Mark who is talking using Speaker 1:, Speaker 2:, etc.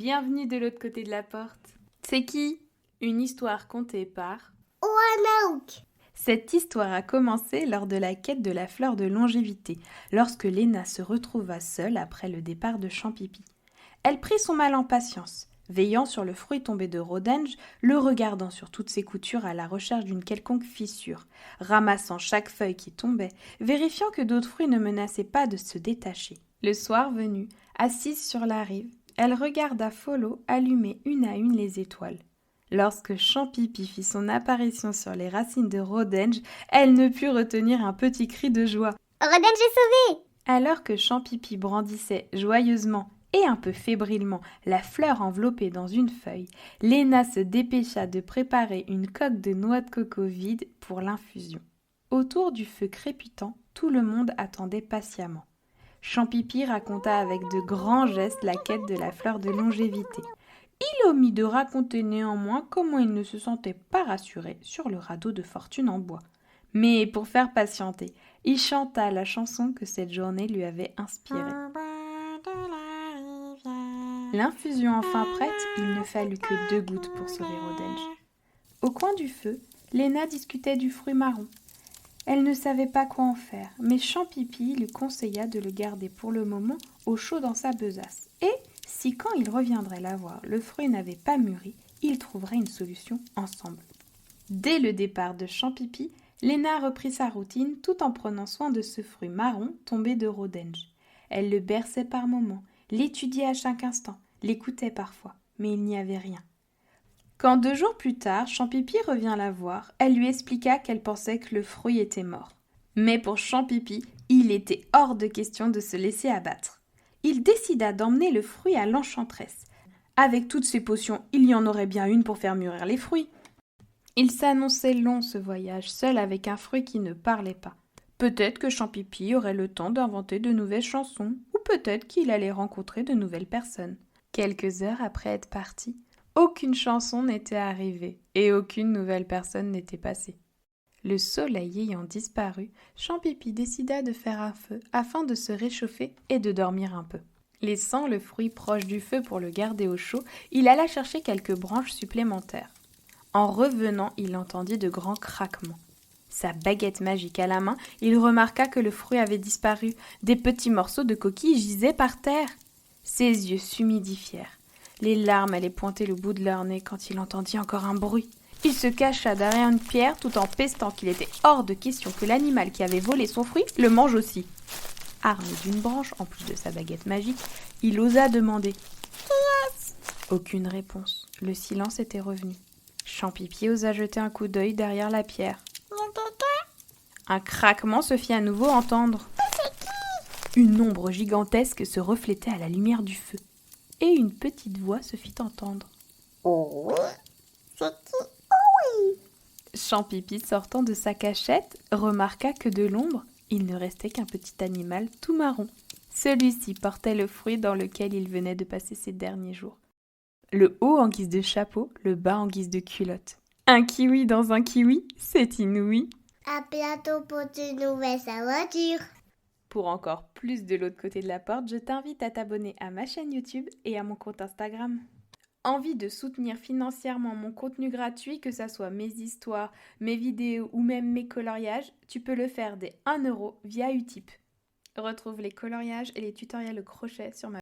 Speaker 1: Bienvenue de l'autre côté de la porte. C'est qui? Une histoire contée par
Speaker 2: Ouanaouk.
Speaker 1: Cette histoire a commencé lors de la quête de la fleur de longévité, lorsque Léna se retrouva seule après le départ de Champipi. Elle prit son mal en patience, veillant sur le fruit tombé de Rodenge, le regardant sur toutes ses coutures à la recherche d'une quelconque fissure, ramassant chaque feuille qui tombait, vérifiant que d'autres fruits ne menaçaient pas de se détacher. Le soir venu, assise sur la rive, elle regarda Follo allumer une à une les étoiles. Lorsque Champipi fit son apparition sur les racines de Rodenge, elle ne put retenir un petit cri de joie.
Speaker 2: Rodenge est sauvé.
Speaker 1: Alors que Champipi brandissait joyeusement et un peu fébrilement la fleur enveloppée dans une feuille, Léna se dépêcha de préparer une coque de noix de coco vide pour l'infusion. Autour du feu crépitant, tout le monde attendait patiemment. Champipi raconta avec de grands gestes la quête de la fleur de longévité. Il omit de raconter néanmoins comment il ne se sentait pas rassuré sur le radeau de fortune en bois. Mais pour faire patienter, il chanta la chanson que cette journée lui avait inspirée. L'infusion enfin prête, il ne fallut que 2 gouttes pour sauver Rodenge. Au coin du feu, Léna discutait du fruit marron. Elle ne savait pas quoi en faire, mais Champipi lui conseilla de le garder pour le moment au chaud dans sa besace. Et si quand il reviendrait la voir, le fruit n'avait pas mûri, ils trouveraient une solution ensemble. Dès le départ de Champipi, Léna reprit sa routine tout en prenant soin de ce fruit marron tombé de Rodenge. Elle le berçait par moments, l'étudiait à chaque instant, l'écoutait parfois, mais il n'y avait rien. Quand 2 jours plus tard, Champipi revint la voir, elle lui expliqua qu'elle pensait que le fruit était mort. Mais pour Champipi, il était hors de question de se laisser abattre. Il décida d'emmener le fruit à l'enchanteresse. Avec toutes ces potions, il y en aurait bien une pour faire mûrir les fruits. Il s'annonçait long ce voyage, seul avec un fruit qui ne parlait pas. Peut-être que Champipi aurait le temps d'inventer de nouvelles chansons, ou peut-être qu'il allait rencontrer de nouvelles personnes. Quelques heures après être parti, aucune chanson n'était arrivée et aucune nouvelle personne n'était passée. Le soleil ayant disparu, Champipi décida de faire un feu afin de se réchauffer et de dormir un peu. Laissant le fruit proche du feu pour le garder au chaud, il alla chercher quelques branches supplémentaires. En revenant, il entendit de grands craquements. Sa baguette magique à la main, il remarqua que le fruit avait disparu. Des petits morceaux de coquille gisaient par terre. Ses yeux s'humidifièrent. Les larmes allaient pointer le bout de leur nez quand il entendit encore un bruit. Il se cacha derrière une pierre tout en pestant qu'il était hors de question que l'animal qui avait volé son fruit le mange aussi. Armé d'une branche, en plus de sa baguette magique, il osa demander « Qui est-ce » Aucune réponse. Le silence était revenu. Champipi osa jeter un coup d'œil derrière la pierre. Un craquement se fit à nouveau entendre. Une ombre gigantesque se reflétait à la lumière du feu. Et une petite voix se fit entendre.
Speaker 2: Oh oui. C'est qui? Oh oui.
Speaker 1: Champipi, sortant de sa cachette, remarqua que de l'ombre, il ne restait qu'un petit animal tout marron. Celui-ci portait le fruit dans lequel il venait de passer ses derniers jours. Le haut en guise de chapeau, le bas en guise de culotte. Un kiwi dans un kiwi, c'est inouï.
Speaker 2: À bientôt pour de nouvelles aventures.
Speaker 1: Pour encore plus de l'autre côté de la porte, je t'invite à t'abonner à ma chaîne YouTube et à mon compte Instagram. Envie de soutenir financièrement mon contenu gratuit, que ça soit mes histoires, mes vidéos ou même mes coloriages, tu peux le faire dès 1 € via Utip. Retrouve les coloriages et les tutoriels au crochet sur ma